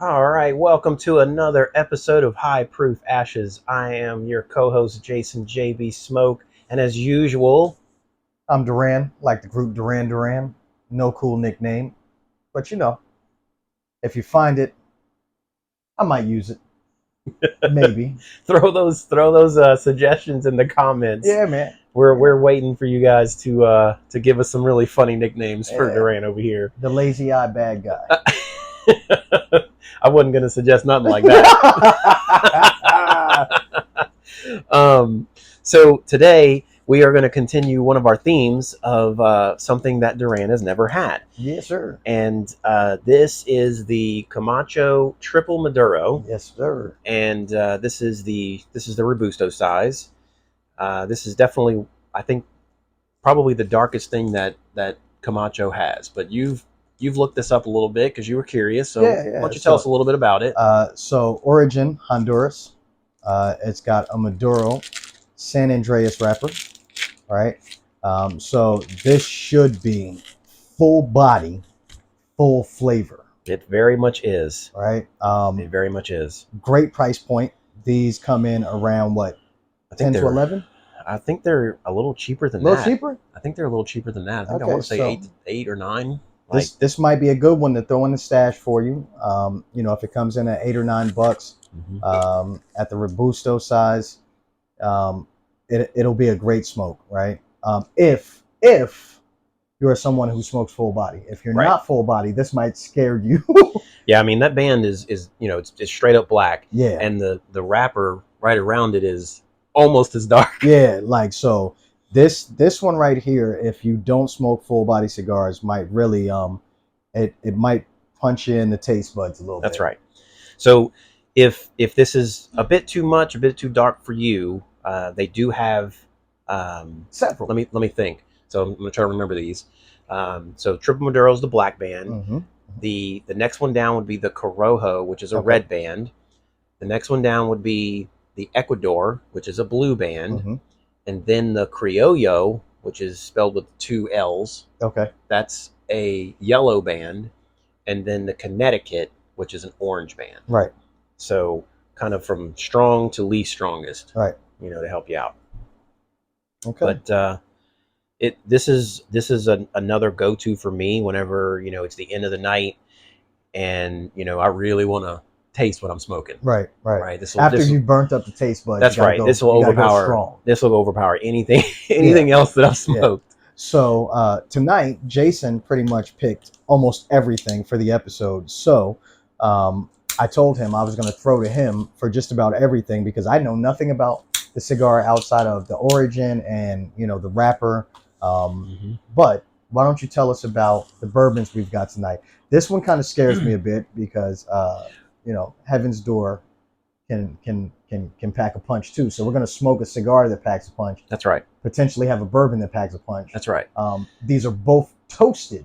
All right, welcome to another episode of High Proof Ashes. I am your co-host Jason JB Smoke, and as usual, I'm Doran, like the group Duran. No cool nickname, but if you find it, I might use it. Maybe. throw those suggestions in the comments. Yeah, man. We're waiting for you guys to give us some really funny nicknames for Yeah. Duran over here. The lazy eye bad guy. I wasn't gonna suggest nothing like that. um, so today we are going to continue one of our themes of something that Duran has never had. Yes, sir. And this is the Camacho Triple Maduro, Yes, sir. and this is the Robusto size. This is definitely, I think, probably the darkest thing that Camacho has. But you've looked this up a little bit because you were curious. So Yeah, why yeah. don't you tell us a little bit about it? So origin Honduras. It's got a Maduro San Andreas wrapper, right? So this should be full body, full flavor, It very much is. right? It very much is. Great price point. These come in around what, I think 10 to they're 11? I think they're a little cheaper A than little that. cheaper? I think they're a little cheaper than that. I think I Okay, want to say so eight or nine. Like, this might be a good one to throw in the stash for you. If it comes in at $8 or $9 mhm. at the Robusto size, it'll be a great smoke, right? If you're someone who smokes full body. If you're Right. not full body, this might scare you. Yeah, I mean that band is it's straight up black, Yeah, and the wrapper right around it is almost as dark. yeah. Like so, this one right here, if you don't smoke full body cigars, might really it might punch you in the taste buds a little That's bit. right. So if this is a bit too much, a bit too dark for you, they do have. Several. Let me think. So I'm gonna try to remember these. So Triple Maduro is the black band. Mm-hmm. The next one down would be the Corojo, which is a Okay. red band. The next one down would be the Ecuador, which is a blue band, Mm-hmm. and then the Criollo, which is spelled with two L's. Okay. That's a yellow band, and then the Connecticut, which is an orange band. Right. So kind of from strong to least strongest, Right. to help you out. Okay. But this is another go to for me whenever it's the end of the night, and I really want to taste what I'm smoking. Right. Right. Right. After you've burnt up the taste buds, That's you gotta right. go. This will You gotta go overpower. strong. This will overpower anything else that I've smoked. So tonight, Jason pretty much picked almost everything for the episode. So I told him I was going to throw to him for just about everything because I know nothing about the cigar outside of the origin and the wrapper. But why don't you tell us about the bourbons we've got tonight? This one kind of scares me a bit because Heaven's Door can pack a punch too. So we're going to smoke a cigar that packs a punch. That's right. Potentially have a bourbon that packs a punch. That's right. These are both toasted.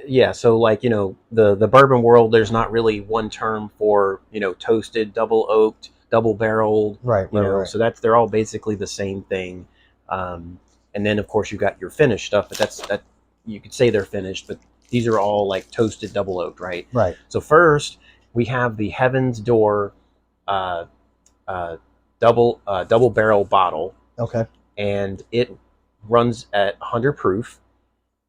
Yeah. So like the bourbon world, there's not really one term for toasted, double oaked, double barreled. Right. Right. So they're all basically the same thing. And then of course you got your finished stuff, but that you could say they're finished, but these are all like toasted double oaked, right? Right. So first we have the Heaven's Door double barrel bottle. Okay. And it runs at 100 proof.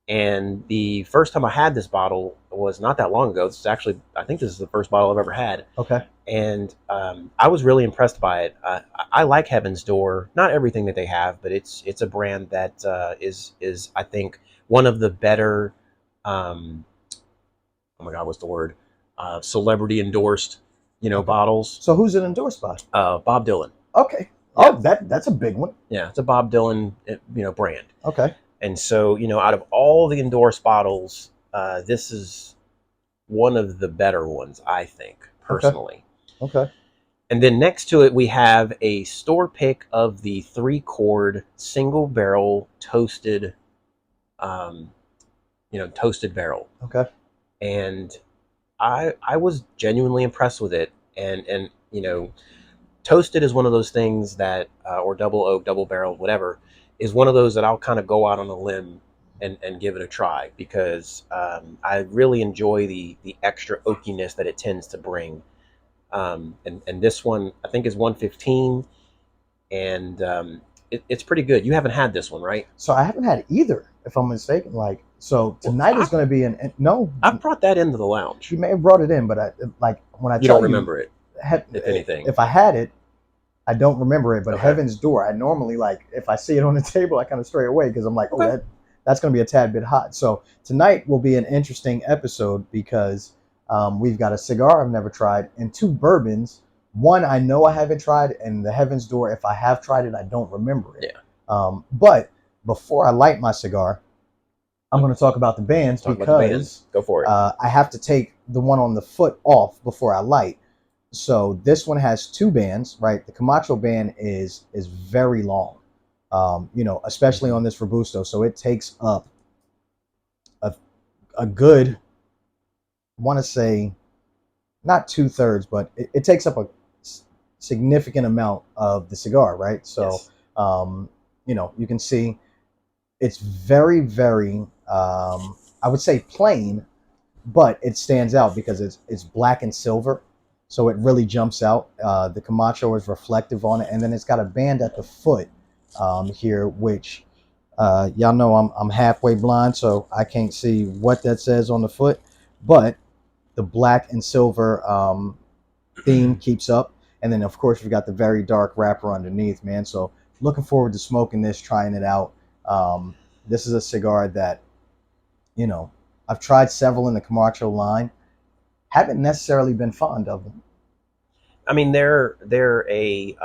And the first time I had this bottle was not that long ago. I think this is the first bottle I've ever had. Okay. And I was really impressed by it. I like Heaven's Door. Not everything that they have, but it's a brand that is I think one of the better. Oh my God, what's the word? Celebrity endorsed, bottles. So who's it endorsed by? Bob Dylan. Okay. Yeah. Oh, that's a big one. Yeah, it's a Bob Dylan, brand. Okay. And so, out of all the endorsed bottles, this is one of the better ones, I think, personally. Okay. And then next to it, we have a store pick of the 3-chord single barrel toasted, toasted barrel. Okay. And I was genuinely impressed with it. And toasted is one of those things that, or double oak, double barrel, whatever, is one of those that I'll kind of go out on a limb and give it a try, because I really enjoy the extra oakiness that it tends to bring. And this one I think is 115, and it's pretty good. You haven't had this one, right? So I haven't had either, if I'm mistaken. Like, so Well, tonight is going to be no. I brought that into the lounge. You may have brought it in, but like when I You don't tell you, remember it, if anything. if I had it, I don't remember it. But Okay. Heaven's Door, I normally, like, if I see it on the table, I kind of stray away because I'm like, oh, Okay. that's going to be a tad bit hot. So tonight will be an interesting episode because we've got a cigar I've never tried and two bourbons. One I know I haven't tried, and the Heaven's Door, if I have tried it, I don't remember it. Yeah. But before I light my cigar, I'm going to talk about the bands because Go for it. I have to take the one on the foot off before I light. So this one has two bands, right? The Camacho band is very long, especially on this Robusto. So it takes up a good, I want to say, not 2/3, but it takes up a significant amount of the cigar, right? So, Yes. You can see it's very, very, I would say plain, but it stands out because it's black and silver, so it really jumps out. The Camacho is reflective on it, and then it's got a band at the foot here, which y'all know I'm halfway blind, so I can't see what that says on the foot, but the black and silver theme keeps up, and then of course we've got the very dark wrapper underneath, man. So looking forward to smoking this, trying it out. This is a cigar that, I've tried several in the Camacho line. Haven't necessarily been fond of them. I mean, they're a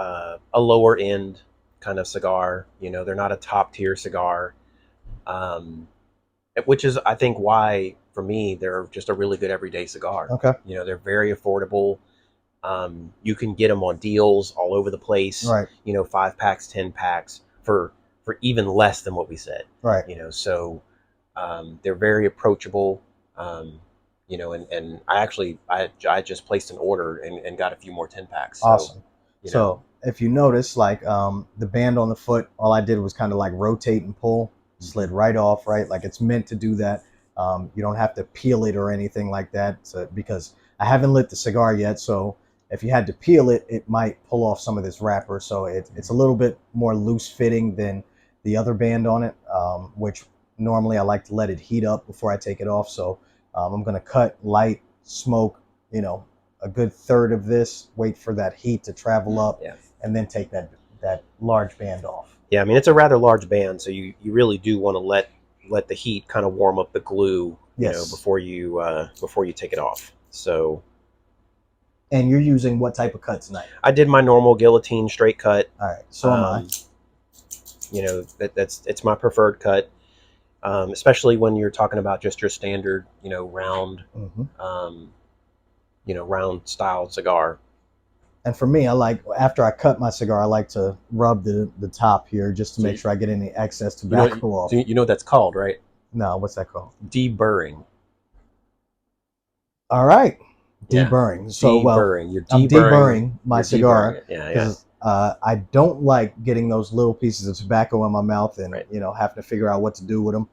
lower end kind of cigar. They're not a top tier cigar, um, which is, I think, why for me they're just a really good everyday cigar. Okay. They're very affordable. You can get them on deals all over the place. Right. 5 packs, 10 packs for even less than what we said. Right. So they're very approachable. And I just placed an order and got a few more 10 packs. So, Awesome. So if you notice, like the band on the foot, all I did was kind of like rotate and pull, slid right off, right? Like it's meant to do that. You don't have to peel it or anything like that, because I haven't lit the cigar yet. So if you had to peel it, it might pull off some of this wrapper. So it's a little bit more loose fitting than the other band on it, which normally I like to let it heat up before I take it off. So I'm going to cut, light, smoke, a good third of this, wait for that heat to travel up, Yeah. and then take that large band off. Yeah, I mean, it's a rather large band, so you really do want to let the heat kind of warm up the glue, Yes. before you take it off. So. And you're using what type of cut tonight? I did my normal guillotine straight cut. All right, so am I. It's my preferred cut, especially when you're talking about just your standard, round, round style cigar. And for me, I like, after I cut my cigar, I like to rub the top here just to make sure I get any excess tobacco off. So you know what that's called, right? No, what's that called? Deburring. All right. Yeah. Deburring. So, deburring. You're I'm deburring my you're cigar. Deburring it. Yeah. I don't like getting those little pieces of tobacco in my mouth and, Right. Having to figure out what to do with them.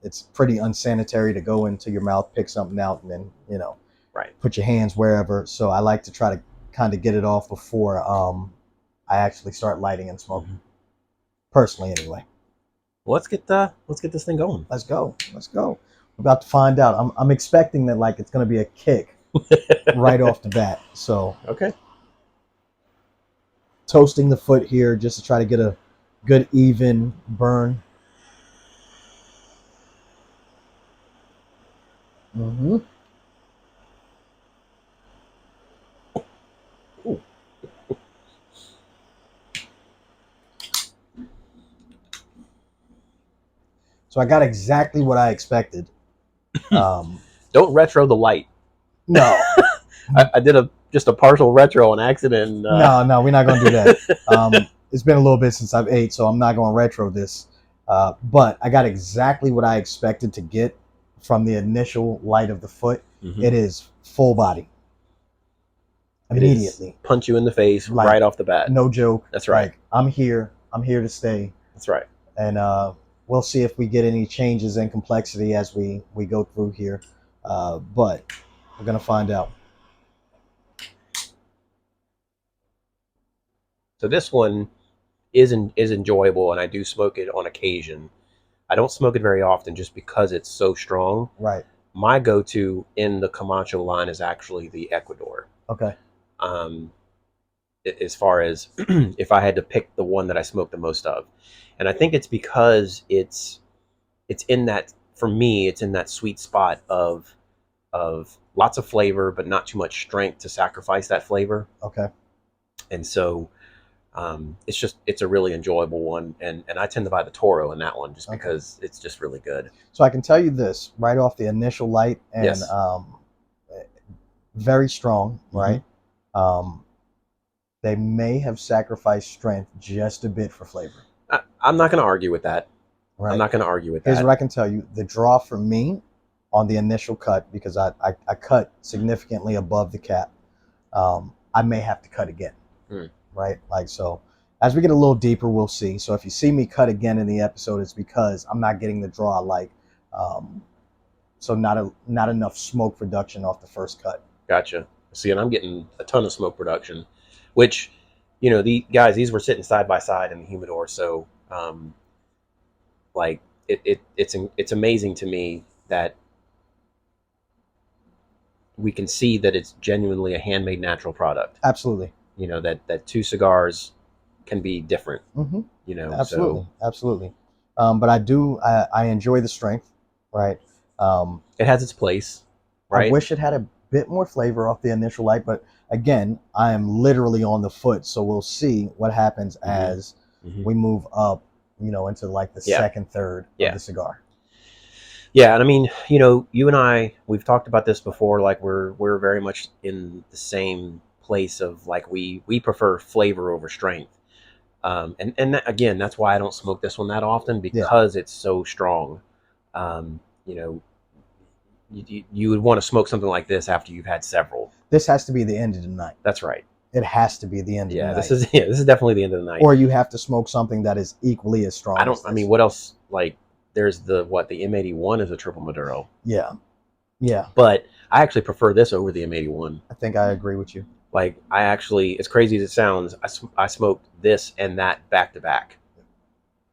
It's pretty unsanitary to go into your mouth, pick something out, and then, right. put your hands wherever. So I like to try to kind of get it off before I actually start lighting and smoking. Personally, anyway. Well, let's get this thing going. Let's go. We're about to find out. I'm expecting that, like, it's going to be a kick right off the bat. So okay. Toasting the foot here just to try to get a good even burn. Mm-hmm. So I got exactly what I expected. Don't retro the light. No. I did just a partial retro on accident. No, we're not going to do that. It's been a little bit since I've ate, so I'm not going to retro this. But I got exactly what I expected to get from the initial light of the foot. Mm-hmm. It is full body. Immediately. Punch you in the face, right off the bat. No joke. That's right. Like, I'm here to stay. That's right. And We'll see if we get any changes in complexity as we go through here, but we're gonna find out. So this one is enjoyable, and I do smoke it on occasion. I don't smoke it very often just because it's so strong. Right. My go-to in the Camacho line is actually the Ecuador. Okay. Um, as far as if I had to pick the one that I smoke the most of, and I think it's because it's in that, for me, it's in that sweet spot of lots of flavor but not too much strength to sacrifice that flavor. Okay. And so it's a really enjoyable one, and I tend to buy the Toro in that one just because it's just really good. So I can tell you this right off the initial light, and Yes. Very strong, right? Mm-hmm. They may have sacrificed strength just a bit for flavor. I'm not going to argue with that. Right. I'm not going to argue with that. Here's what I can tell you: the draw for me on the initial cut, because I cut significantly above the cap. I may have to cut again. Right? Like, so as we get a little deeper, we'll see. So if you see me cut again in the episode, it's because I'm not getting the draw I like. So not enough smoke production off the first cut. Gotcha. See, and I'm getting a ton of smoke production, which, you know, the guys, these were sitting side by side in the humidor. So, like it's amazing to me that we can see that it's genuinely a handmade natural product. Absolutely. You know, that two cigars can be different. Mm-hmm. You know, absolutely, so. Absolutely. But I enjoy the strength, right? It has its place, right? I wish it had a bit more flavor off the initial light, but again, I am literally on the foot, so we'll see what happens as we move up, you know, into like the second, third of the cigar. Yeah, and I mean, you know, you and I, we've talked about this before. Like we're very much in the same place of like we prefer flavor over strength, and that, again, that's why I don't smoke this one that often, because it's so strong. You know, you would want to smoke something like this after you've had several. This has to be the end of the night. That's right. It has to be the end of the night. This is definitely the end of the night. Or you have to smoke something that is equally as strong. I mean, what else? Like, there's the M81 is a Triple Maduro. Yeah. But I actually prefer this over the M81. I think I agree with you. Like, I actually, as crazy as it sounds, I smoked this and that back to back.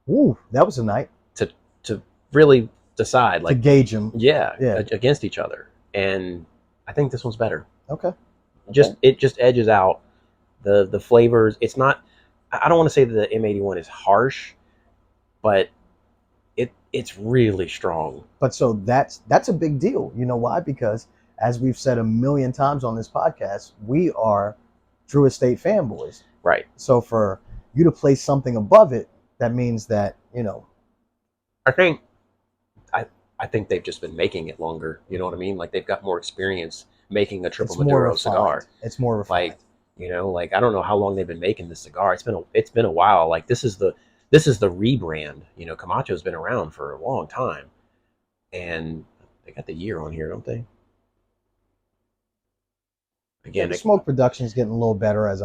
Ooh, that was a night to really decide, like, to gauge them. Yeah, against each other, and I think this one's better. Okay. It just edges out the flavors. It's not. I don't want to say that the M81 is harsh, but it's really strong. But so that's a big deal. You know why? Because as we've said a million times on this podcast, we are Drew Estate fanboys. Right. So for you to place something above it, that means that, you know. I think they've just been making it longer. You know what I mean? Like, they've got more experience making a Triple Maduro cigar. It's more refined. Like, you know, like, I don't know how long they've been making this cigar. It's been a while. Like, this is the rebrand. You know, Camacho's been around for a long time, and they got the year on here, don't they? Again, the smoke production is getting a little better as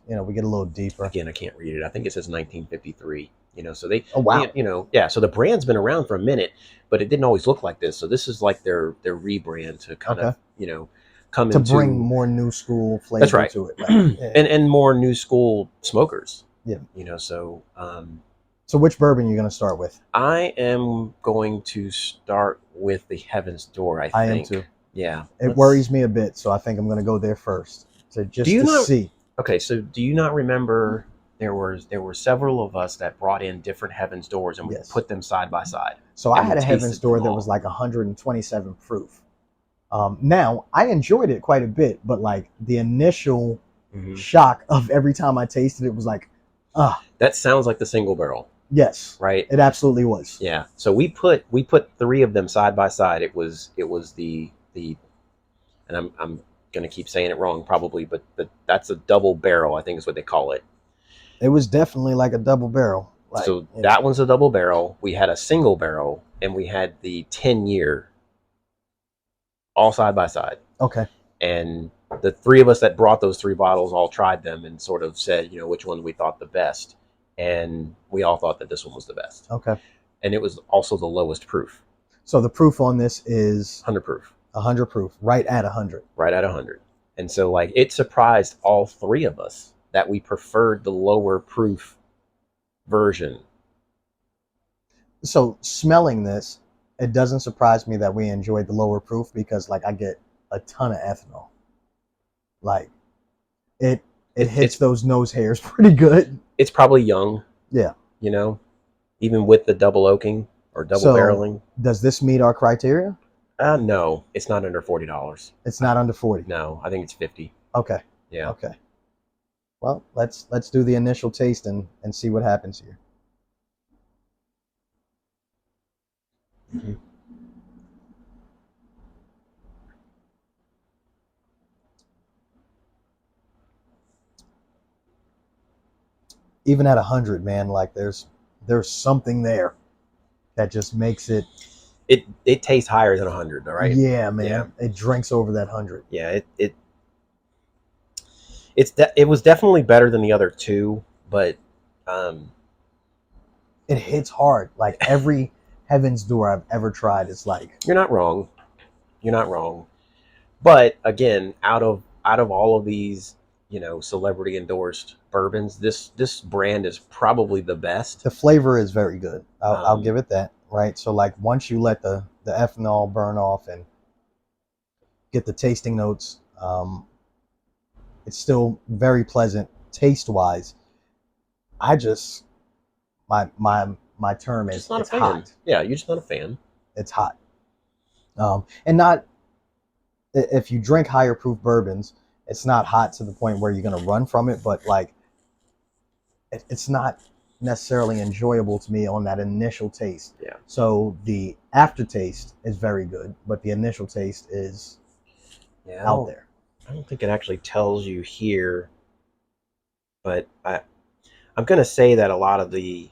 you know, we get a little deeper. Again, I can't read it. I think it says 1953. You know, so they. Oh wow. You know, yeah. So the brand's been around for a minute, but it didn't always look like this. So this is like their rebrand to kind of, you know, come to into, bring more new school flavor to it, right? and more new school smokers. Yeah. You know, so. So which bourbon are you going to start with? I am going to start with the Heaven's Door. I think. I am too. Yeah. It worries me a bit, so I think I'm going to go there first to see. Okay, so do you not remember there were several of us that brought in different Heaven's Doors and we put them side by side? So I had a Heaven's Door that was like 127 proof. Now I enjoyed it quite a bit, but like the initial shock of every time I tasted it was like, that sounds like the single barrel. Yes. Right. It absolutely was. Yeah. So we put 3 of them side by side. It was the and I'm going to keep saying it wrong probably, but that's a double barrel, I think is what they call it. It was definitely like a double barrel. Like, so that one's a double barrel. We had a single barrel, and we had the 10-year all side by side. Okay. And the 3 of us that brought those 3 bottles all tried them and sort of said, you know, which one we thought the best. And we all thought that this one was the best. Okay. and it was also the lowest proof, So the proof on this is 100 proof, 100 proof, right at 100. right at 100. And so like it surprised all three of us that we preferred the lower proof version. So smelling this, it doesn't surprise me that we enjoyed the lower proof because like I get a ton of ethanol. Like it hits those nose hairs pretty good. It's probably young, Yeah. you know, even with the double oaking or double So barreling. does this meet our criteria? No, it's not under $40. It's not under 40. No, I think it's 50. Okay. Yeah. Okay. Well, let's do the initial taste and see what happens here. Mm-hmm. Even at 100, man, like there's something there that just makes it. It tastes higher than 100, all right? Yeah, man. Yeah. It drinks over that 100. Yeah, it was definitely better than the other two, but it hits hard. Like every Heaven's Door I've ever tried is like. You're not wrong. You're not wrong. But again, out of all of these, celebrity endorsed bourbons, this brand is probably the best. The flavor is very good. I'll give it that. Right. So like once you let the ethanol burn off and get the tasting notes, it's still very pleasant taste wise. I just my term is not it's a fan. hot. Yeah, you're just not a fan. It's hot. And not if you drink higher proof bourbons, it's not hot to the point where you're gonna run from it, but like it's not necessarily enjoyable to me on that initial taste. Yeah. So the aftertaste is very good, but the initial taste is out there. I don't think it actually tells you here, but I'm gonna say that a lot of the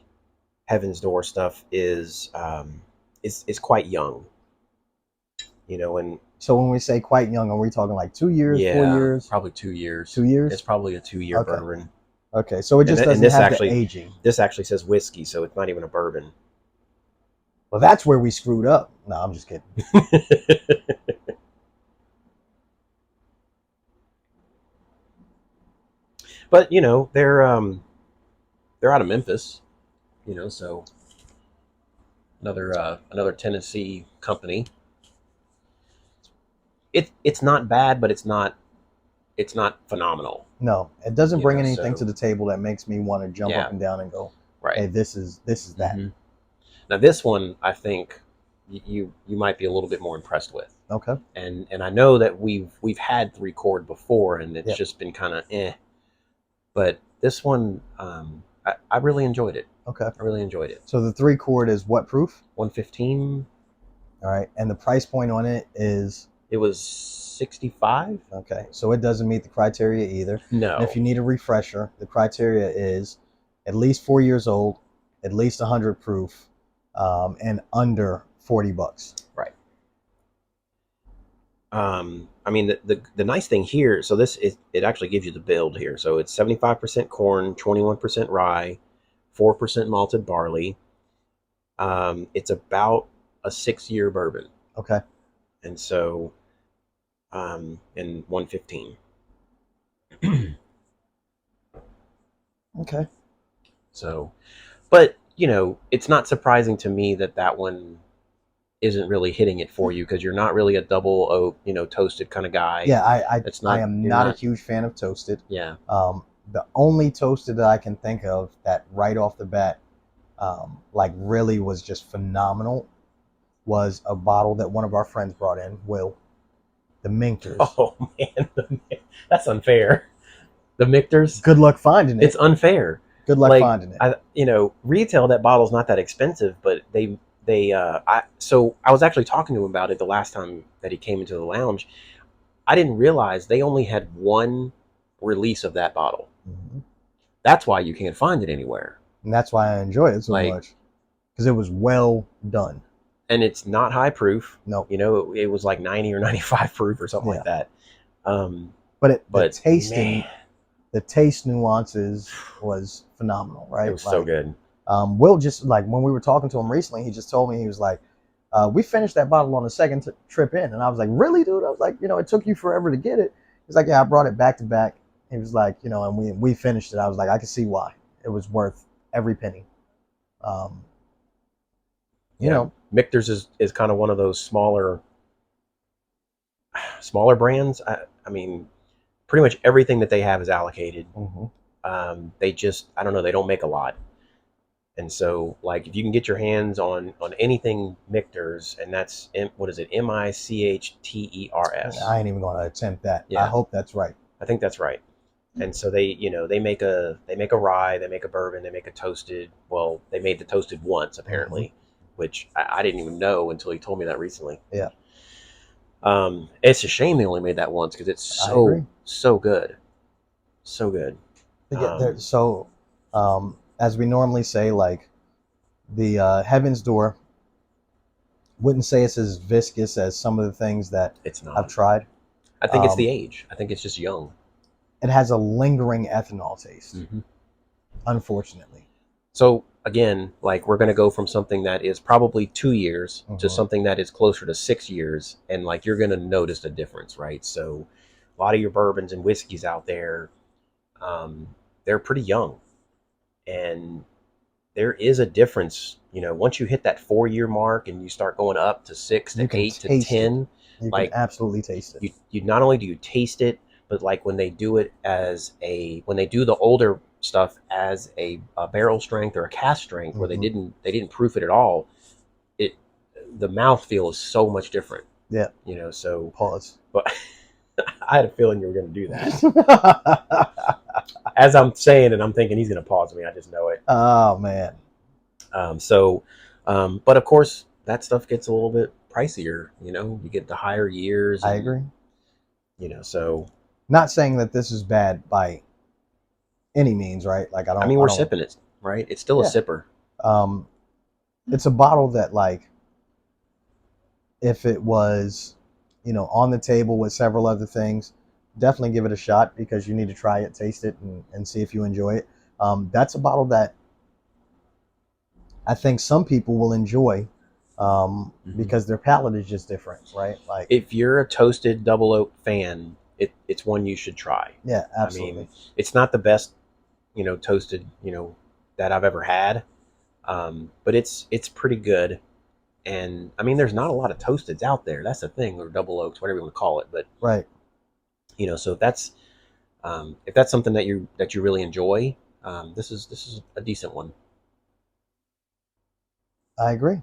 Heaven's Door stuff is quite young. And so when we say quite young, are we talking like 2 years, 4 years? Probably 2 years. 2 years? It's probably a 2-year bourbon. Okay, so it just doesn't have the aging. This actually says whiskey, so it's not even a bourbon. Well, that's where we screwed up. No, I'm just kidding. But they're out of Memphis, so another Tennessee company. It's not bad, but it's not phenomenal. No, it doesn't bring anything to the table that makes me want to jump up and down and go, right. Hey, this is that. Mm-hmm. Now this one, I think you might be a little bit more impressed with. Okay. And I know that we've had 3 Chord before, and it's just been kind of but this one, I really enjoyed it. Okay. I really enjoyed it. So the 3 Chord is what proof? 115. All right, and the price point on it is. It was 65. Okay, so it doesn't meet the criteria either. No. And if you need a refresher, the criteria is at least 4 years old, at least 100 proof, and under $40. Right. I mean, the nice thing here, so it actually gives you the build here. So it's 75% corn, 21% rye, 4% malted barley. It's about a 6-year bourbon. Okay. And so, in 115. Okay. So, but it's not surprising to me that one isn't really hitting it for you, because you're not really a double oak, toasted kind of guy. Yeah, I am not a huge fan of toasted. Yeah. The only toasted that I can think of that right off the bat, like really was just phenomenal, was a bottle that one of our friends brought in, Will. The Minkters. Oh man, that's unfair. The Minkters. Good luck finding it. It's unfair. Good luck finding it. Retail, that bottle's not that expensive, but so I was actually talking to him about it the last time that he came into the lounge. I didn't realize they only had one release of that bottle. Mm-hmm. That's why you can't find it anywhere. And that's why I enjoy it so much, because it was well done. And it's not high proof. No. It was like 90 or 95 proof or something like that. But the taste nuances was phenomenal, right? It was so good. Will just like when we were talking to him recently, he just told me, he was like, we finished that bottle on the second trip in, and I was like, really, dude? I was like, it took you forever to get it. He's like, yeah, I brought it back to back. He was like, and we finished it. I was like, I can see why it was worth every penny. Um, you Yeah, know, Michter's is kind of one of those smaller brands. I mean, pretty much everything that they have is allocated. mm-hmm. They just, I don't know, they don't make a lot. And so, like, if you can get your hands on anything Michter's, and that's what is it, Michters? I ain't even going to attempt that. I Yeah, hope that's right. I think that's right. And so they make a rye, they make a bourbon, they make a toasted. Well, they made the toasted once apparently, Mm-hmm. which I didn't even know until he told me that recently. Yeah, It's a shame they only made that once because it's I agree. so good, so good. Yeah, so as we normally say, like the Heaven's Door, wouldn't say it's as viscous as some of the things that It's I've not. tried. I think it's the age. I think it's just young. It has a lingering ethanol taste, Mm-hmm. unfortunately. So again, like we're going to go from something that is probably 2 years to Mm-hmm. something that is closer to 6 years, and like you're going to notice the difference, right? So a lot of your bourbons and whiskeys out there, they're pretty young, and there is a difference. Once you hit that 4 year mark and you start going up to six to You can eight to taste it. 10, You can like absolutely taste it. you not only do you taste it, but like when they do the older stuff as a barrel strength or a cask strength where Mm-hmm. they didn't proof it at all, it the mouthfeel is so much different. Yeah. So Pause. but I had a feeling you were going to do that. As I'm saying it, I'm thinking he's going to pause me. I just know it. Oh man. But of course that stuff gets a little bit pricier. You get the higher years, I and agree. so Not saying that this is bad by any means, right? Like I mean, I we're don't. sipping it, right? It's still a Yeah. sipper. Um, it's a bottle that, like, if it was, on the table with several other things, definitely give it a shot because you need to try it, taste it, and see if you enjoy it. That's a bottle that I think some people will enjoy because their palate is just different, right? Like, If you're a toasted double oak fan, it's one you should try. yeah, I absolutely. mean, it's not the best, toasted, that I've ever had, but it's pretty good. And I mean, there's not a lot of toasteds out there. That's the thing, or double oaks, whatever you want to call it. But Right. so if that's something that you really enjoy, this is a decent one. I agree.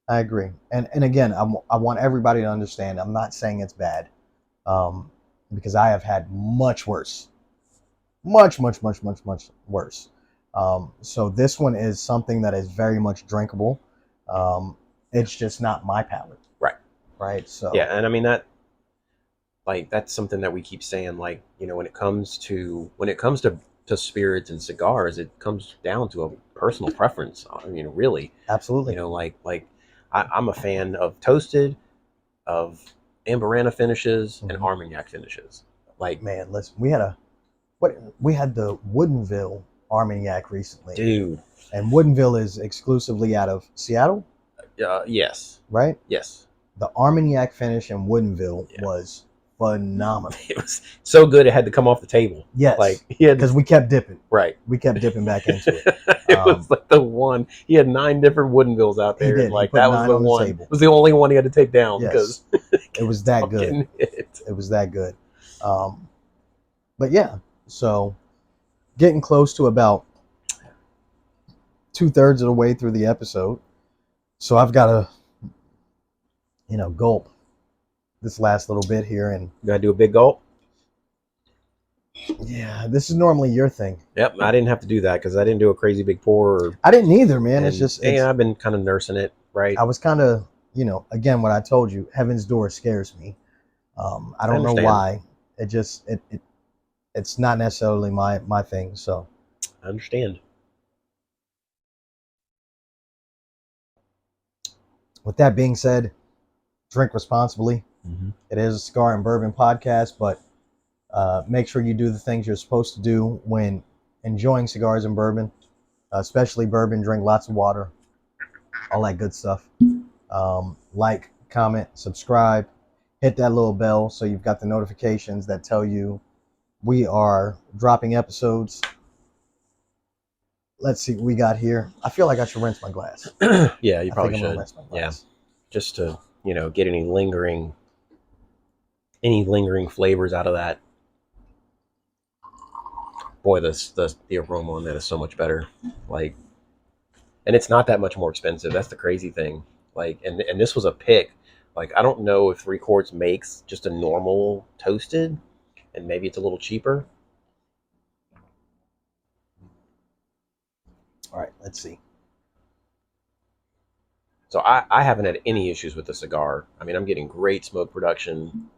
I agree. And again, I want everybody to understand. I'm not saying it's bad, um, because I have had much worse, much, much, much, much, much worse. So this one is something that is very much drinkable. It's just not my palate, Right. right? So Yeah, and I mean that's something that we keep saying. Like when it comes to spirits and cigars, it comes down to a personal preference. I mean, really, absolutely. like I'm a fan of toasted, of Amberana finishes, and Mhm. Armagnac finishes. Like, Man, listen, we had the Woodinville Armagnac recently, dude, and Woodinville is exclusively out of Seattle, yes, right? yes, The Armagnac finish in Woodinville yeah. was phenomenal. It was so good it had to come off the table. Yes, Like he had because we kept dipping. right. We kept dipping back into it. It was like the one. He had 9 different Woodinvilles out He there, and did. He like put that was 9 the on the one. table. It was the only one he had to take down Yes, because it was that good. It. It was that good. But yeah, so getting close to about 2/3 of the way through the episode, so I've got to, gulp this last little bit here, and You gotta do a big gulp. yeah, this is normally your thing. Yep, I didn't have to do that because I didn't do a crazy big pour. I didn't either, man. It's And just it's. I've been kind of nursing it, right? I was kind of, again, what I told you, Heaven's Door scares me. I don't know understand. why. It just it's not necessarily my thing. So I understand. with that being said, drink responsibly. Mm-hmm. It is a Cigar and Bourbon podcast, but make sure you do the things you're supposed to do when enjoying cigars and bourbon. especially bourbon. Drink lots of water, all that good stuff. Like, comment, subscribe, hit that little bell so you've got the notifications that tell you we are dropping episodes. Let's see what we got here. I feel like I should rinse my glass. Yeah, you probably I'm should. gonna rinse my glass. Yeah, just to get any lingering flavors out of that. Boy, the aroma on that is so much better. Like, and it's not that much more expensive. That's the crazy thing. Like, and this was a pick. Like, I don't know if Three Chords makes just a normal toasted, and maybe it's a little cheaper. All right, let's see. So I haven't had any issues with the cigar. I mean, I'm getting great smoke production.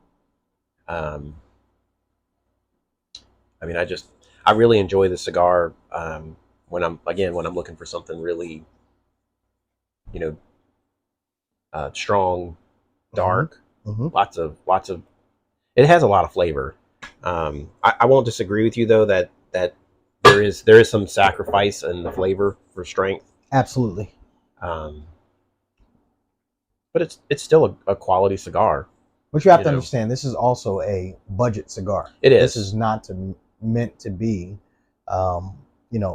I mean, I really enjoy the cigar when I'm looking for something really, strong, dark, lots of. It has a lot of flavor. I won't disagree with you though that there is some sacrifice in the flavor for strength. Absolutely. But it's still a quality cigar. But you have to understand, this is also a budget cigar. It is. This is not meant to be, an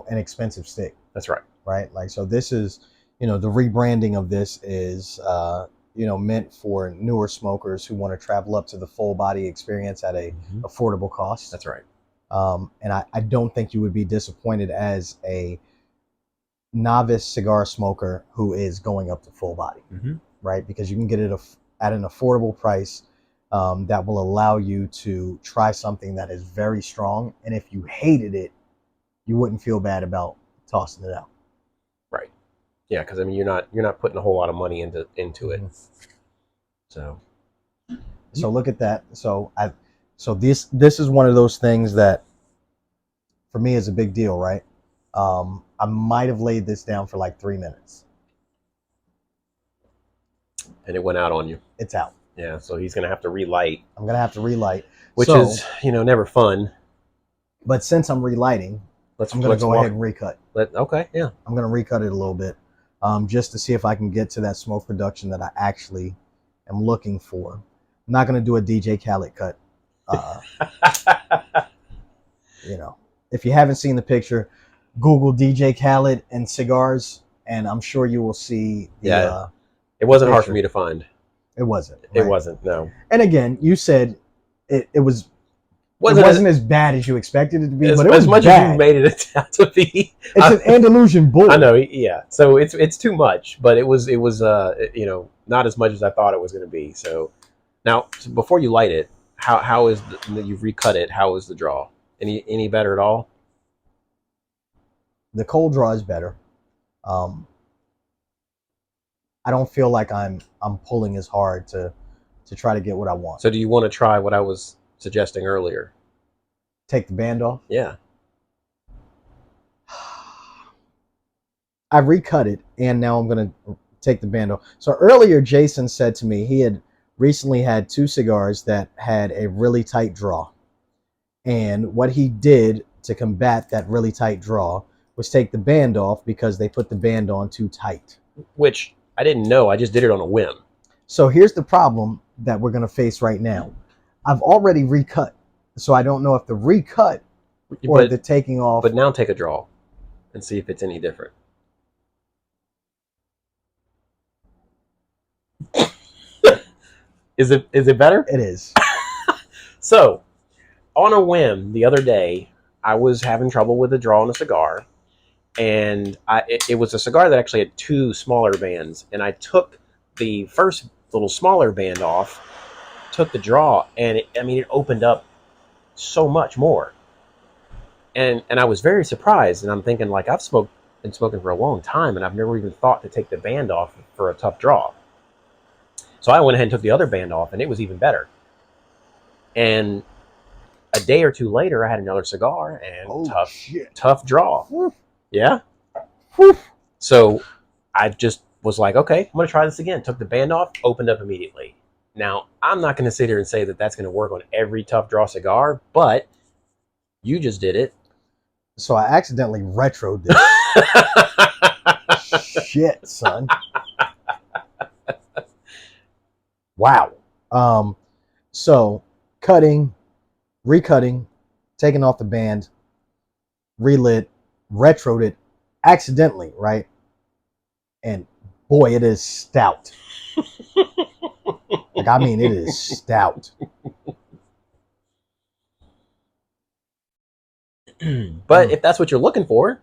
expensive stick. That's right. Right. Like, so this is, the rebranding of this is, meant for newer smokers who want to travel up to the full body experience at a affordable cost. That's right. And I don't think you would be disappointed as a novice cigar smoker who is going up to full body. Right, because you can get it at an affordable price that will allow you to try something that is very strong, and if you hated it, you wouldn't feel bad about tossing it out. Right. Yeah, because I mean, you're not putting a whole lot of money into it. So look at that. So this is one of those things that for me is a big deal, right? I might have laid this down for like 3 minutes. And it went out on you. It's out. Yeah, so he's going to have to relight. I'm going to have to relight. Which is, never fun. But since I'm relighting, I'm going to go ahead and recut. Okay, yeah. I'm going to recut it a little bit just to see if I can get to that smoke production that I actually am looking for. I'm not going to do a DJ Khaled cut. If you haven't seen the picture, Google DJ Khaled and cigars, and I'm sure you will see the... It wasn't hard for me to find. It wasn't. Right? It wasn't, no. And again, you said it wasn't as bad as you expected it to be, but it was as much bad. As you made it out to be. It's an Andalusian bull. I know, yeah. So it's too much, but it was not as much as I thought it was going to be. So now, before you light it, how is you've recut it? How is the draw? Any better at all? The cold draw is better. I don't feel like I'm pulling as hard to try to get what I want. So do you want to try what I was suggesting earlier? Take the band off? Yeah. I recut it, and now I'm going to take the band off. So earlier, Jason said to me he had recently had 2 cigars that had a really tight draw. And what he did to combat that really tight draw was take the band off because they put the band on too tight. Which I didn't know. I just did it on a whim. So here's the problem that we're going to face right now. I've already recut, so I don't know if the recut or the taking off. But now take a draw and see if it's any different. Is it better? It is. So, on a whim, the other day, I was having trouble with the draw on a cigar. And it was a cigar that actually had 2 smaller bands. And I took the first little smaller band off, took the draw, and it opened up so much more. And I was very surprised. And I'm thinking, like, I've been smoking for a long time, and I've never even thought to take the band off for a tough draw. So I went ahead and took the other band off, and it was even better. And a day or 2 later, I had another cigar, and tough draw. Woof. Yeah. Woof. So I just was like, okay, I'm going to try this again. Took the band off, opened up immediately. Now, I'm not going to sit here and say that that's going to work on every tough draw cigar, but you just did it. So I accidentally retroed this. Shit, son. Wow. So cutting, recutting, taking off the band, relit, retroed it accidentally, right? And boy, it is stout. Like, I mean, it is stout. But if that's what you're looking for,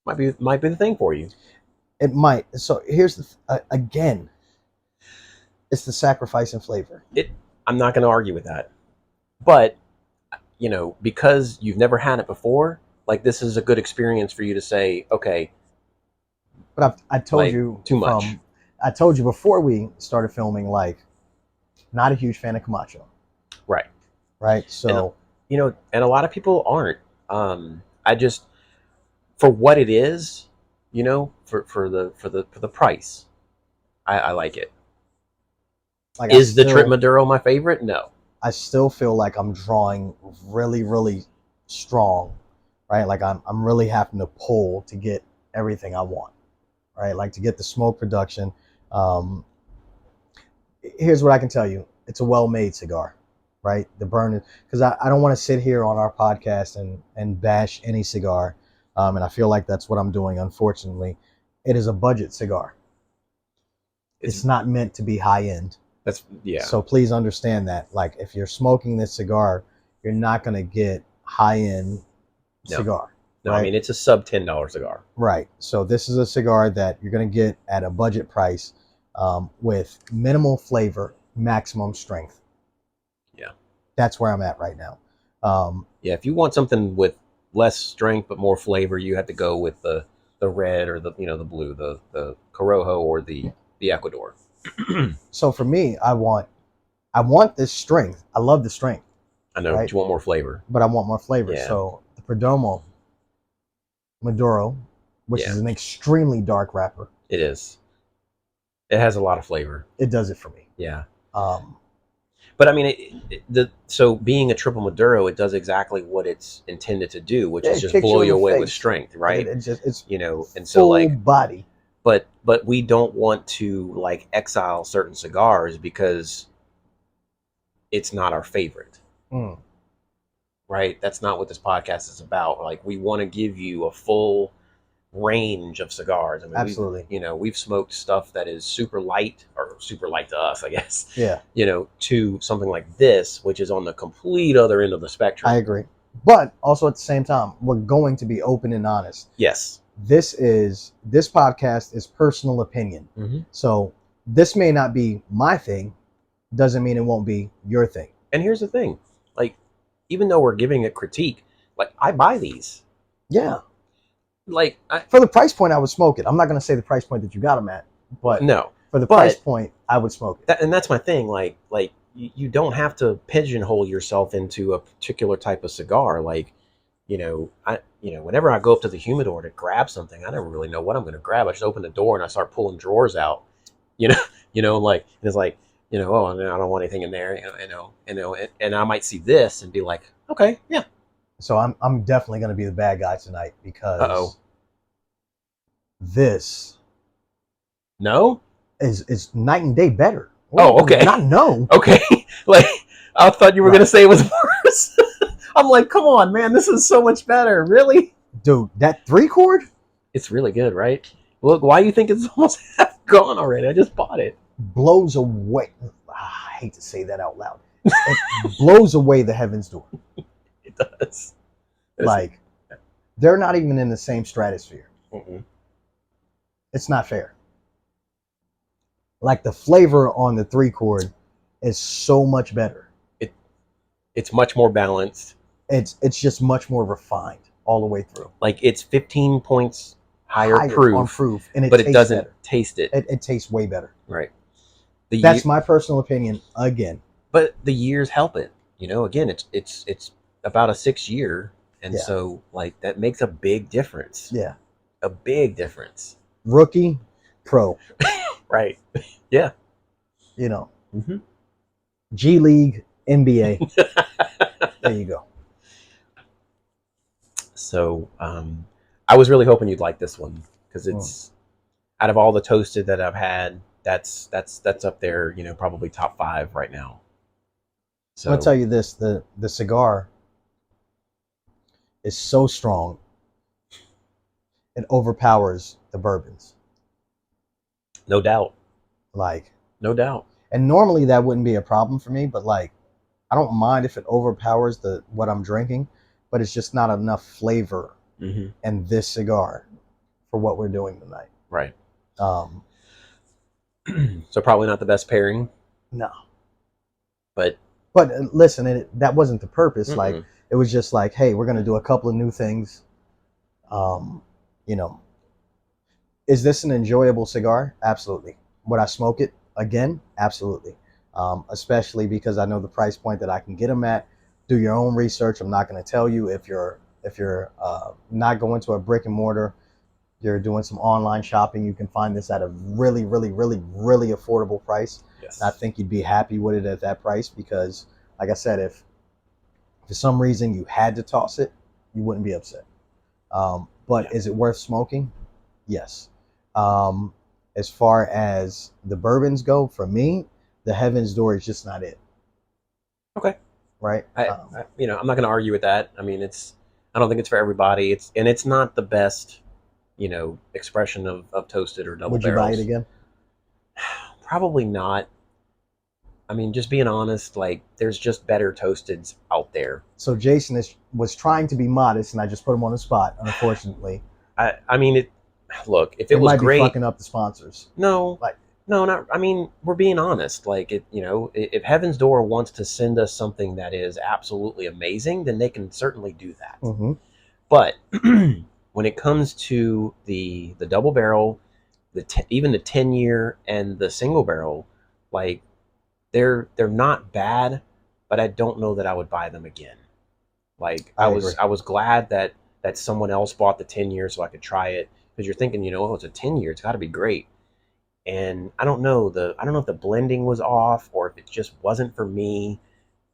might be the thing for you. It might. So here's the again, it's the sacrifice in flavor. I'm not going to argue with that. But because you've never had it before, like this is a good experience for you to say, okay. But I told like, you too much. I told you before we started filming, like, not a huge fan of Camacho. Right. Right. So and a lot of people aren't. I just, for what it is, for the price, I like it. like, Is the Trip Maduro my favorite? No. I still feel like I'm drawing really, really strong, right? Like I'm really having to pull to get everything I want, right? Like to get the smoke production. Here's what I can tell you: it's a well-made cigar, right? The burn, because I don't want to sit here on our podcast and bash any cigar, and I feel like that's what I'm doing. Unfortunately, it is a budget cigar. It's not meant to be high end. So please understand that. Like, if you're smoking this cigar, you're not going to get high end cigar. No, right? I mean, it's a sub $10 cigar. Right. So this is a cigar that you're going to get at a budget price, with minimal flavor, maximum strength. Yeah. That's where I'm at right now. Yeah, if you want something with less strength but more flavor, you have to go with the red or the the blue, the Corojo or the Ecuador. So for me, I want this strength. I love the strength. I know, right? but you want more flavor. But I want more flavor. Yeah. So the Perdomo Maduro, which is an extremely dark wrapper. It is. It has a lot of flavor. It does it for me. Yeah. But I mean, so being a triple Maduro, it does exactly what it's intended to do, which is just blow you away with strength, right? It's and so like body. But we don't want to like exile certain cigars because it's not our favorite. Right? That's not what this podcast is about. Like, we want to give you a full range of cigars. I mean, absolutely. We've smoked stuff that is super light, or super light to us, I guess. Yeah. To something like this, which is on the complete other end of the spectrum. I agree. But also at the same time, we're going to be open and honest. Yes. This podcast is personal opinion. Mm-hmm. So this may not be my thing, doesn't mean it won't be your thing. And here's the thing, like, even though we're giving a critique, like, I buy these. Yeah. Like, for the price point, I would smoke it. I'm not going to say the price point that you got them at, but no, for the price point, I would smoke it. And that's my thing. Like you don't have to pigeonhole yourself into a particular type of cigar. Like, whenever I go up to the humidor to grab something, I never really know what I'm going to grab. I just open the door and I start pulling drawers out. Like, and it's like, oh, I don't want anything in there. And I might see this and be like, okay, yeah. So I'm definitely going to be the bad guy tonight because this is night and day better. Oh, okay. Not no. Okay. Like, I thought you were going to say it was worse. I'm like, come on, man. This is so much better. Really? Dude, that 3-chord? It's really good, right? Look, why do you think it's almost half gone already? I just bought it. Blows away. I hate to say that out loud. It blows away the heaven's door. It does. Like, they're not even in the same stratosphere. Mm-mm. It's not fair. Like, the flavor on the 3-chord is so much better. It's much more balanced. It's just much more refined all the way through. Like, it's 15 points higher proof, on proof, and but it doesn't taste it. It tastes way better. Right. That's my personal opinion. Again, but the years help it. Again, it's about a 6-year, and so like that makes a big difference. Yeah, a big difference. Rookie, pro. Right. Yeah. Mm-hmm. G League, NBA. There you go. So I was really hoping you'd like this one because Mm. it's out of all the toasted that I've had, that's up there, you know, probably top five right now. I'm gonna tell So you this: the cigar is so strong it overpowers the bourbons. no doubt, Like, no doubt. and normally that wouldn't be a problem for me, but like, I don't mind if it overpowers the what I'm drinking, but it's just not enough flavor Hmm. in this cigar for what we're doing tonight. Right. Um, So probably not the best pairing, no, but but listen, that wasn't the purpose. Like, mm-mm. it was just like, hey, we're gonna do a couple of new things. Um, you know, is this an enjoyable cigar? Absolutely. Would I smoke it again? Absolutely. Especially because I know the price point that I can get them at. Do your own research. I'm not going to tell you if you're not going to a brick and mortar. You're doing some online shopping. You can find this at a really, really, really, really affordable price. And I Yes. think you'd be happy with it at that price because, like I said, if for some reason you had to toss it, you wouldn't be upset. But Yeah. is it worth smoking? Yes. Um, as far as the bourbons go, for me, the Heaven's Door is just not it, Okay. right? You know, I'm not going to argue with that. I mean, I don't think it's for everybody. It's not the best, you know, expression of toasted or double Would you buy it barrels. again? Probably not. I mean, just being honest, like there's just better toasteds out there. So Jason was trying to be modest, and I just put him on the spot. Unfortunately, I mean, look, if it it was might be great, fucking up the sponsors. no, Like, no, not. I mean, we're being honest. Like it, you know, if Heaven's Door wants to send us something that is absolutely amazing, then they can certainly do that. mm-hmm. But when it comes to the double barrel, even the 10 year and the single barrel, like they're not bad, but I don't know that I would buy them again. Like I agree. I was glad that someone else bought the 10 year so I could try it because you're thinking, you know, oh, it's a 10 year, it's got to be great. And I don't know if the blending was off or if it just wasn't for me,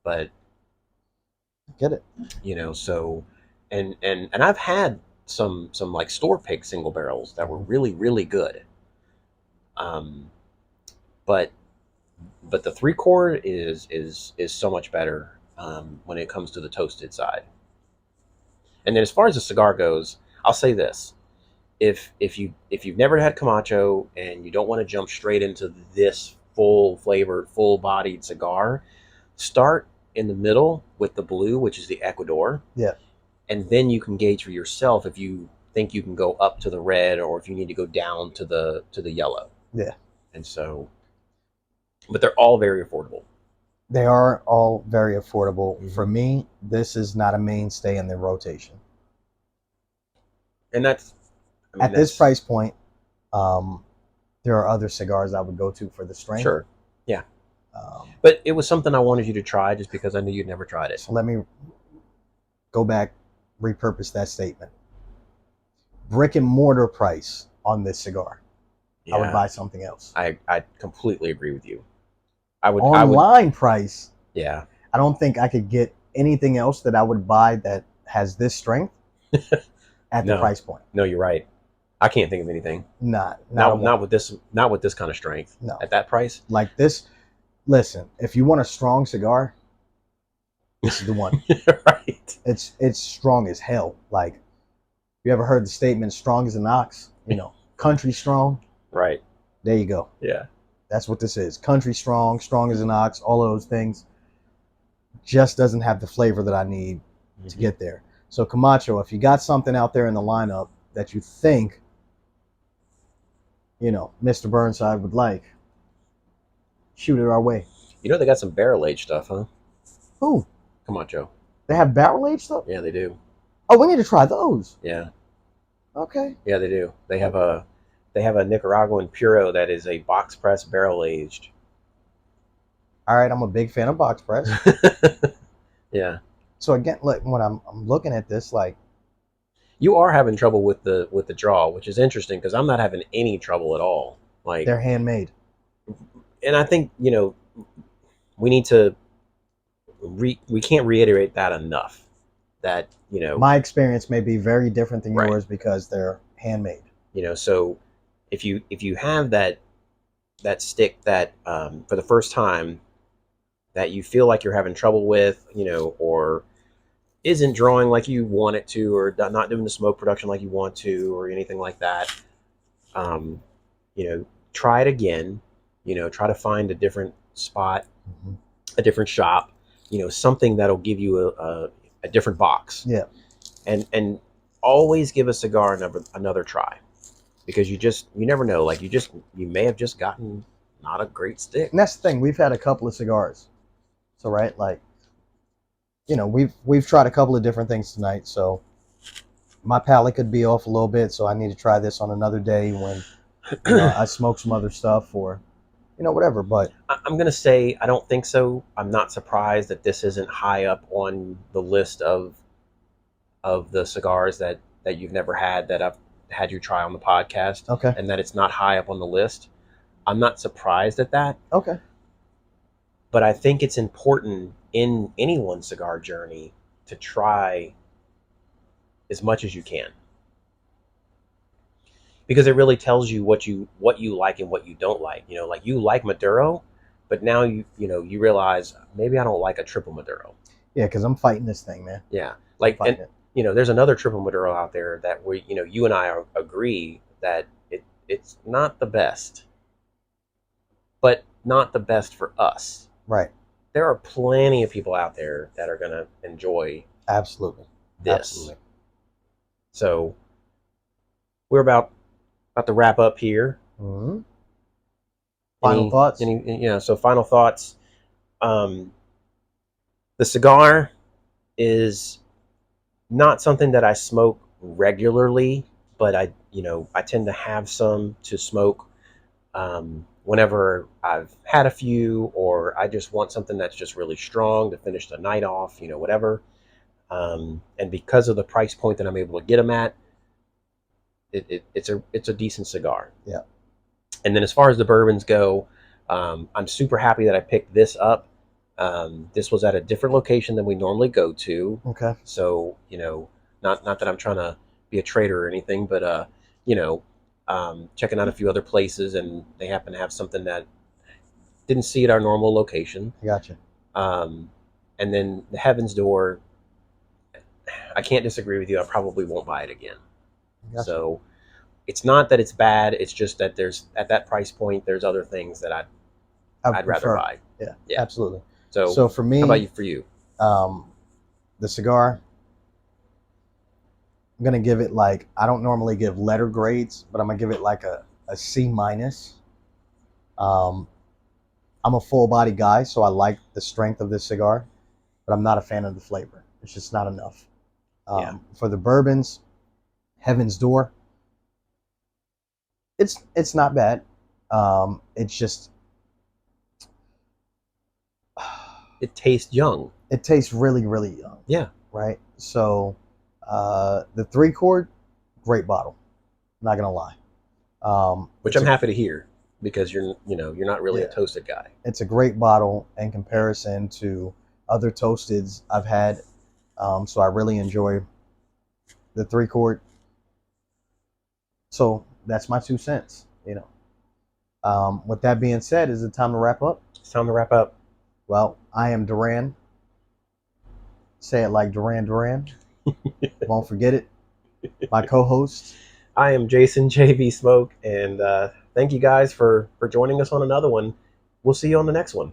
but Get it? you know, so and I've had some like store picked single barrels that were Mm-hmm. really good. Um, but the three chord is so much better when it comes to the toasted side. And then as far as the cigar goes, I'll say this: if you've never had Camacho and you don't want to jump straight into this full flavored, full bodied cigar, start in the middle with the blue, which is the Ecuador, Yeah, and then you can gauge for yourself if you think you can go up to the red or if you need to go down to the yellow. yeah. And so, but they're all very affordable. They are all very affordable. For Mm-hmm. me, this is not a mainstay in the rotation. And that's, I mean, At this that's price point, um, there are other cigars I would go to for the strength. sure, yeah. Um, But it was something I wanted you to try just because I knew you'd never tried it. so let me go back, repurpose that statement. Brick and mortar price on this cigar, I would Yeah, buy something else. I completely agree with you. I would, Online price, yeah. I don't think I could get anything else that I would buy that has this strength at the No, price point. no, you're right. I can't think of anything. Not a one. Not with this kind of strength No, at that price. like this. Listen, if you want a strong cigar, this is the one. Right, It's strong as hell. Like, you ever heard the statement "strong as an ox"? You know, country strong. right. There you go. Yeah. That's what this is. Country strong, strong as an ox. All of those things. Just doesn't have the flavor that I need to Mm-hmm. get there. So Camacho, if you got something out there in the lineup that you think, Mr. Burnside would like, shoot it our way. You know they got some barrel aged stuff, huh? Ooh, Camacho. they have barrel aged stuff? Yeah, they do. Oh, we need to try those. Yeah, Okay. yeah, they do. Okay. They have a Nicaraguan puro that is a box press barrel aged. All right, I'm a big fan of box press. Yeah, So again, look, when I'm looking at this, like, you are having trouble with the draw, which is interesting because I'm not having any trouble at all. Like, they're handmade. and I think you know we need to we can't reiterate that enough. that, My experience may be very different than right. yours because they're handmade. So if you have that stick that for the first time that you feel like you're having trouble with, or isn't drawing like you want it to, or not doing the smoke production like you want to, or anything like that, um, try it again. Try to find a different spot, Mm-hmm. a different shop, something that'll give you a different box. Yeah. And always give a cigar another try, because you never know. Like you may have just gotten not a great stick. And that's the thing. We've had a couple of cigars. So, right, like, we've tried a couple of different things tonight. So my palate could be off a little bit. So I need to try this on another day when I smoke some other stuff or, whatever. But I'm gonna say I don't think so. I'm not surprised that this isn't high up on the list of the cigars that you've never had, that I've had you try on the podcast, okay. and that it's not high up on the list. I'm not surprised at that, Okay. but I think it's important in anyone's cigar journey to try as much as you can, because it really tells you what you like and what you don't like. Like you like Maduro, but now you realize maybe I don't like a triple Maduro. Yeah, because I'm fighting this thing, man. Yeah, like, and there's another triple Maduro out there that you and I agree that it's not the best, but not the best for us. Right. There are plenty of people out there that are gonna enjoy Absolutely. this. Absolutely. So we're about to wrap up here. Mm-hmm. Final thoughts? So final thoughts. The cigar is not something that I smoke regularly, but I tend to have some to smoke whenever I've had a few, or I just want something that's just really strong to finish the night off, whatever. And because of the price point that I'm able to get them at, it's a decent cigar. Yeah. And then as far as the bourbons go, I'm super happy that I picked this up. This was at a different location than we normally go to. Okay. So, not that I'm trying to be a traitor or anything, but, checking out a few other places, and they happen to have something that didn't see at our normal location. Gotcha. And then the Heaven's Door, I can't disagree with you. I probably won't buy it again. Gotcha. So it's not that it's bad. It's just that at that price point, there's other things that I'd rather buy. Yeah, absolutely. So for me, how about for you? The cigar, I'm going to give it, like, I don't normally give letter grades, but I'm going to give it like a C minus. I'm a full body guy, so I like the strength of this cigar, but I'm not a fan of the flavor. It's just not enough. For the bourbons, Heaven's Door, it's not bad. It's just, it tastes young. It tastes really, really young. Yeah. Right. So the 3-chord, great bottle. Not gonna lie. Which I'm happy to hear, because you're not really a toasted guy. It's a great bottle in comparison to other toasteds I've had. So I really enjoy the 3-chord. So that's my 2 cents. With that being said, is it time to wrap up? It's time to wrap up. Well, I am Doran. Say it like Duran Duran. Won't forget it. My co-host. I am Jason JV Smoke, and thank you guys for joining us on another one. We'll see you on the next one.